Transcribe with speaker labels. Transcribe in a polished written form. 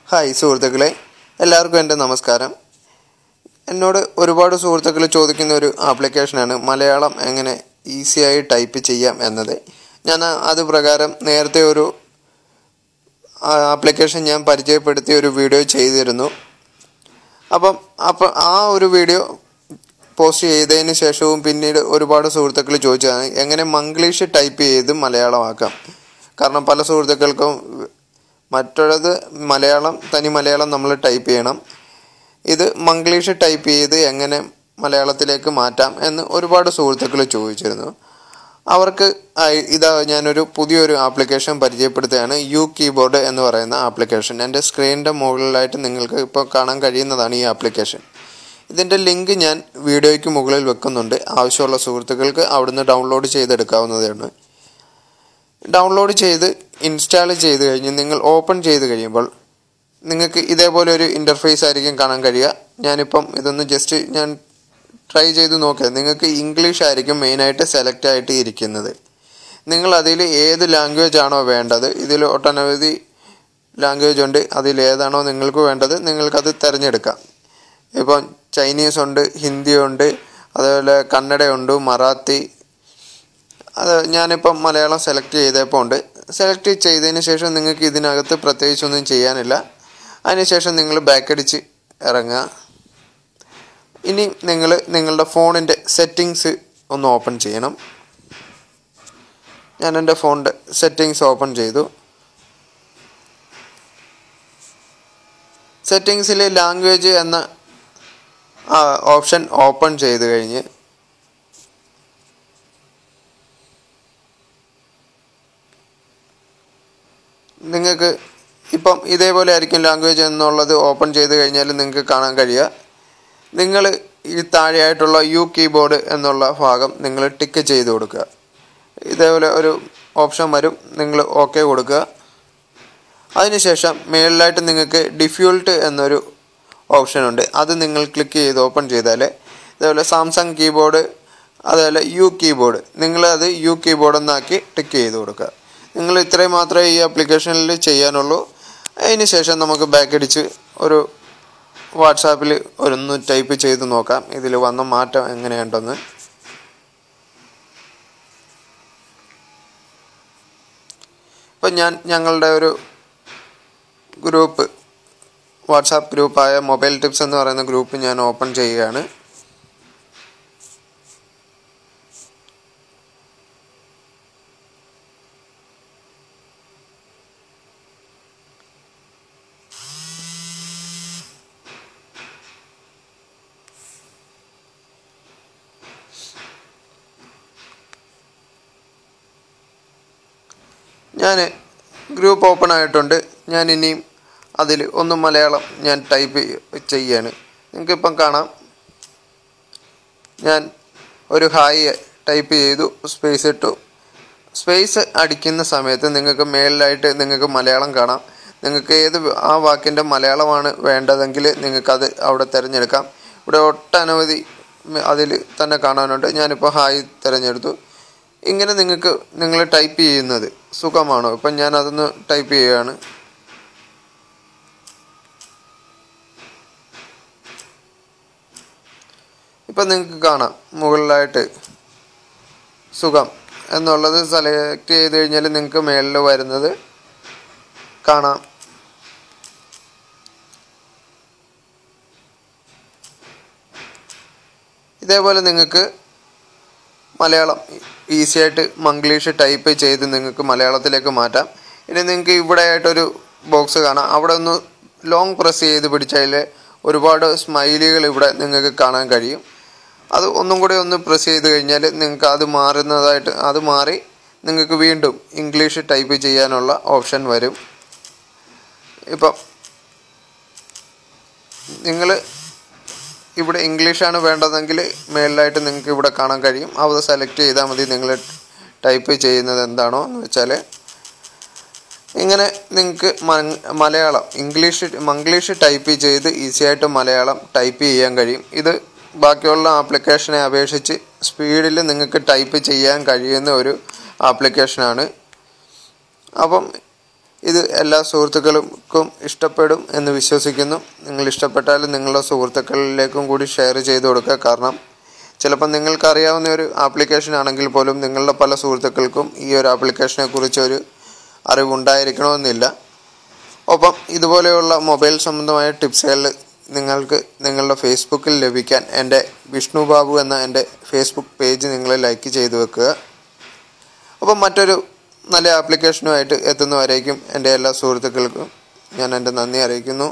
Speaker 1: Hi സുഹൃത്തുക്കളെ, എല്ലാവർക്കും എൻ്റെ നമസ്കാരം. എന്നോട് ഒരുപാട് സുഹൃത്തുക്കൾ ചോദിക്കുന്ന ഒരു ആപ്ലിക്കേഷനാണ് മലയാളം എങ്ങനെ ഈസിയായി ടൈപ്പ് ചെയ്യാം എന്നത്. ഞാൻ അത് പ്രകാരം നേരത്തെ ഒരു ആപ്ലിക്കേഷൻ ഞാൻ പരിചയപ്പെടുത്തിയ ഒരു വീഡിയോ ചെയ്തിരുന്നു. അപ്പം ആ ഒരു വീഡിയോ പോസ്റ്റ് ചെയ്തതിന് ശേഷവും പിന്നീട് ഒരുപാട് സുഹൃത്തുക്കൾ ചോദിച്ചതാണ് എങ്ങനെ മംഗ്ലീഷ് ടൈപ്പ് ചെയ്ത് മലയാളമാക്കാം. കാരണം പല സുഹൃത്തുക്കൾക്കും മറ്റുള്ളത് തനി മലയാളം നമ്മൾ ടൈപ്പ് ചെയ്യണം, ഇത് മംഗ്ലീഷ് ടൈപ്പ് ചെയ്ത് എങ്ങനെ മലയാളത്തിലേക്ക് മാറ്റാം എന്ന് ഒരുപാട് സുഹൃത്തുക്കൾ ചോദിച്ചിരുന്നു. അവർക്ക് ഞാനൊരു പുതിയൊരു ആപ്ലിക്കേഷൻ പരിചയപ്പെടുത്തുകയാണ്. യു കീബോർഡ് എന്ന് പറയുന്ന ആപ്ലിക്കേഷൻ. എൻ്റെ സ്ക്രീനിൻ്റെ മുകളിലായിട്ട് നിങ്ങൾക്ക് ഇപ്പോൾ കാണാൻ കഴിയുന്നതാണ് ഈ ആപ്ലിക്കേഷൻ. ഇതിൻ്റെ ലിങ്ക് ഞാൻ വീഡിയോയ്ക്ക് മുകളിൽ വെക്കുന്നുണ്ട്. ആവശ്യമുള്ള സുഹൃത്തുക്കൾക്ക് അവിടുന്ന് ഡൗൺലോഡ് ചെയ്തെടുക്കാവുന്നതാണ്. ഡൗൺലോഡ് ചെയ്ത് ഇൻസ്റ്റാൾ ചെയ്ത് കഴിഞ്ഞ് നിങ്ങൾ ഓപ്പൺ ചെയ്ത് കഴിയുമ്പോൾ നിങ്ങൾക്ക് ഇതേപോലെ ഒരു ഇൻ്റർഫേസ് ആയിരിക്കും കാണാൻ കഴിയുക. ഞാനിപ്പം ഇതൊന്ന് ജസ്റ്റ് ഞാൻ ട്രൈ ചെയ്ത് നോക്കിയാൽ നിങ്ങൾക്ക് ഇംഗ്ലീഷ് ആയിരിക്കും മെയിനായിട്ട് സെലക്ട് ആയിട്ട് ഇരിക്കുന്നത്. നിങ്ങൾ അതിൽ ഏത് ലാംഗ്വേജ് ആണോ വേണ്ടത്, ഇതിൽ ഒട്ടനവധി ലാംഗ്വേജ് ഉണ്ട്, അതിലേതാണോ നിങ്ങൾക്ക് വേണ്ടത് നിങ്ങൾക്കത് തിരഞ്ഞെടുക്കാം. ഇപ്പം ചൈനീസ് ഉണ്ട്, ഹിന്ദി ഉണ്ട്, അതുപോലെ കന്നഡയുണ്ട്, മറാത്തി. ഞാനിപ്പം മലയാളം സെലക്ട് ചെയ്തപ്പോൾ ഉണ്ട്. സെലക്ട് ചെയ്തതിന് ശേഷം നിങ്ങൾക്ക് ഇതിനകത്ത് പ്രത്യേകിച്ചൊന്നും ചെയ്യാനില്ല. അതിനുശേഷം നിങ്ങൾ ബാക്കടിച്ച് ഇറങ്ങുക. ഇനി നിങ്ങളുടെ ഫോണിൻ്റെ സെറ്റിങ്സ് ഒന്ന് ഓപ്പൺ ചെയ്യണം. ഞാൻ എൻ്റെ ഫോണിൻ്റെ സെറ്റിങ്സ് ഓപ്പൺ ചെയ്തു. സെറ്റിങ്സിൽ ലാംഗ്വേജ് എന്ന ഓപ്ഷൻ ഓപ്പൺ ചെയ്ത് കഴിഞ്ഞ് നിങ്ങൾക്ക് ഇപ്പം ഇതേപോലെ ആയിരിക്കും ലാംഗ്വേജ് എന്നുള്ളത് ഓപ്പൺ ചെയ്ത് കഴിഞ്ഞാൽ നിങ്ങൾക്ക് കാണാൻ കഴിയുക. നിങ്ങൾ ഈ താഴെയായിട്ടുള്ള യു കീബോർഡ് എന്നുള്ള ഭാഗം നിങ്ങൾ ടിക്ക് ചെയ്ത് കൊടുക്കുക. ഇതേപോലെ ഒരു ഓപ്ഷൻ വരും, നിങ്ങൾ ഓക്കെ കൊടുക്കുക. അതിനുശേഷം മേളിലായിട്ട് നിങ്ങൾക്ക് ഡിഫോൾട്ട് എന്നൊരു ഓപ്ഷനുണ്ട്, അത് നിങ്ങൾ ക്ലിക്ക് ചെയ്ത് ഓപ്പൺ ചെയ്താൽ ഇതേപോലെ സാംസങ് കീബോർഡ്, അതുപോലെ യു കീബോർഡ്, നിങ്ങളത് യു കീബോർഡ് എന്നാക്കി ടിക്ക് ചെയ്ത് കൊടുക്കുക. നിങ്ങൾ ഇത്രയും മാത്രമേ ഈ ആപ്ലിക്കേഷനിൽ ചെയ്യാനുള്ളൂ. അതിന് ശേഷം നമുക്ക് ബാക്കടിച്ച് ഒരു വാട്സാപ്പിൽ ഒന്ന് ടൈപ്പ് ചെയ്ത് നോക്കാം ഇതിൽ വന്ന മാറ്റം എങ്ങനെയുണ്ടെന്ന്. ഇപ്പം ഞങ്ങളുടെ ഒരു ഗ്രൂപ്പ്, വാട്സാപ്പ് ഗ്രൂപ്പായ മൊബൈൽ ടിപ്സ് എന്ന് പറയുന്ന ഗ്രൂപ്പ് ഞാൻ ഓപ്പൺ ചെയ്യുകയാണ്. ഞാൻ ഗ്രൂപ്പ് ഓപ്പൺ ആയിട്ടുണ്ട്. ഞാൻ ഇനിയും അതിൽ ഒന്ന് മലയാളം ഞാൻ ടൈപ്പ് ചെയ്യുകയാണ്. നിങ്ങൾക്കിപ്പം കാണാം, ഞാൻ ഒരു ഹായ് ടൈപ്പ് ചെയ്തു, സ്പേസ് ഇട്ടു. സ്പേസ് അടിക്കുന്ന സമയത്ത് നിങ്ങൾക്ക് മേളിലായിട്ട് നിങ്ങൾക്ക് മലയാളം കാണാം. നിങ്ങൾക്ക് ആ വാക്കിൻ്റെ മലയാളമാണ് വേണ്ടതെങ്കിൽ നിങ്ങൾക്കത് അവിടെ തിരഞ്ഞെടുക്കാം. ഇവിടെ ഒട്ടനവധി അതിൽ തന്നെ കാണാനുണ്ട്. ഞാനിപ്പോൾ ഹായ് തിരഞ്ഞെടുത്തു. ഇങ്ങനെ നിങ്ങൾ ടൈപ്പ് ചെയ്യുന്നത് സുഖമാണോ? ഇപ്പം ഞാൻ അതൊന്ന് ടൈപ്പ് ചെയ്യുകയാണ്. ഇപ്പം നിങ്ങൾക്ക് കാണാം മുകളിലായിട്ട് സുഖം എന്നുള്ളത് സെലക്ട് ചെയ്ത് കഴിഞ്ഞാൽ നിങ്ങൾക്ക് മേളിൽ വരുന്നത് കാണാം. ഇതേപോലെ നിങ്ങൾക്ക് മലയാളം ഈസിയായിട്ട് മംഗ്ലീഷ് ടൈപ്പ് ചെയ്ത് നിങ്ങൾക്ക് മലയാളത്തിലേക്ക് മാറ്റാം. ഇനി നിങ്ങൾക്ക് ഇവിടെ ആയിട്ടൊരു ബോക്സ് കാണാം, അവിടെ ഒന്ന് ലോങ് പ്രസ് ചെയ്ത് പിടിച്ചാൽ ഒരുപാട് സ്മൈലികൾ ഇവിടെ നിങ്ങൾക്ക് കാണാൻ കഴിയും. അത് ഒന്നും കൂടി ഒന്ന് പ്രസ് ചെയ്ത് കഴിഞ്ഞാൽ നിങ്ങൾക്ക് അത് മാറി നിങ്ങൾക്ക് വീണ്ടും ഇംഗ്ലീഷ് ടൈപ്പ് ചെയ്യാനുള്ള ഓപ്ഷൻ വരും. ഇപ്പം നിങ്ങൾ ഇവിടെ ഇംഗ്ലീഷാണ് വേണ്ടതെങ്കിൽ മേളിലായിട്ട് നിങ്ങൾക്ക് ഇവിടെ കാണാൻ കഴിയും. അത് സെലക്ട് ചെയ്താൽ മതി. നിങ്ങൾ ടൈപ്പ് ചെയ്യുന്നത് എന്താണോ എന്ന് വെച്ചാൽ ഇങ്ങനെ നിങ്ങൾക്ക് മംഗ്ലീഷ് ടൈപ്പ് ചെയ്ത് ഈസിയായിട്ട് മലയാളം ടൈപ്പ് ചെയ്യാൻ കഴിയും. ഇത് ബാക്കിയുള്ള ആപ്ലിക്കേഷനെ അപേക്ഷിച്ച് സ്പീഡിൽ നിങ്ങൾക്ക് ടൈപ്പ് ചെയ്യാൻ കഴിയുന്ന ഒരു ആപ്ലിക്കേഷനാണ്. അപ്പം ഇത് എല്ലാ സുഹൃത്തുക്കൾക്കും ഇഷ്ടപ്പെടും എന്ന് വിശ്വസിക്കുന്നു. നിങ്ങൾ ഇഷ്ടപ്പെട്ടാൽ നിങ്ങളുടെ സുഹൃത്തുക്കളിലേക്കും കൂടി ഷെയർ ചെയ്ത് കൊടുക്കുക. കാരണം ചിലപ്പോൾ നിങ്ങൾക്കറിയാവുന്ന ഒരു ആപ്ലിക്കേഷൻ ആണെങ്കിൽ പോലും നിങ്ങളുടെ പല സുഹൃത്തുക്കൾക്കും ഈ ഒരു ആപ്ലിക്കേഷനെ കുറിച്ചൊരു അറിവുണ്ടായിരിക്കണമെന്നില്ല. ഒപ്പം ഇതുപോലെയുള്ള മൊബൈൽ സംബന്ധമായ ടിപ്സുകൾ നിങ്ങൾക്ക് നിങ്ങളുടെ ഫേസ്ബുക്കിൽ ലഭിക്കാൻ എൻ്റെ വിഷ്ണു ബാബു എന്ന എൻ്റെ ഫേസ്ബുക്ക് പേജ് നിങ്ങൾ ലൈക്ക് ചെയ്ത് വെക്കുക. അപ്പം മറ്റൊരു നല്ല ആപ്ലിക്കേഷനുമായിട്ട് എത്തുന്നവരേക്കും എൻ്റെ എല്ലാ സുഹൃത്തുക്കൾക്കും ഞാൻ എൻ്റെ നന്ദി അറിയിക്കുന്നു.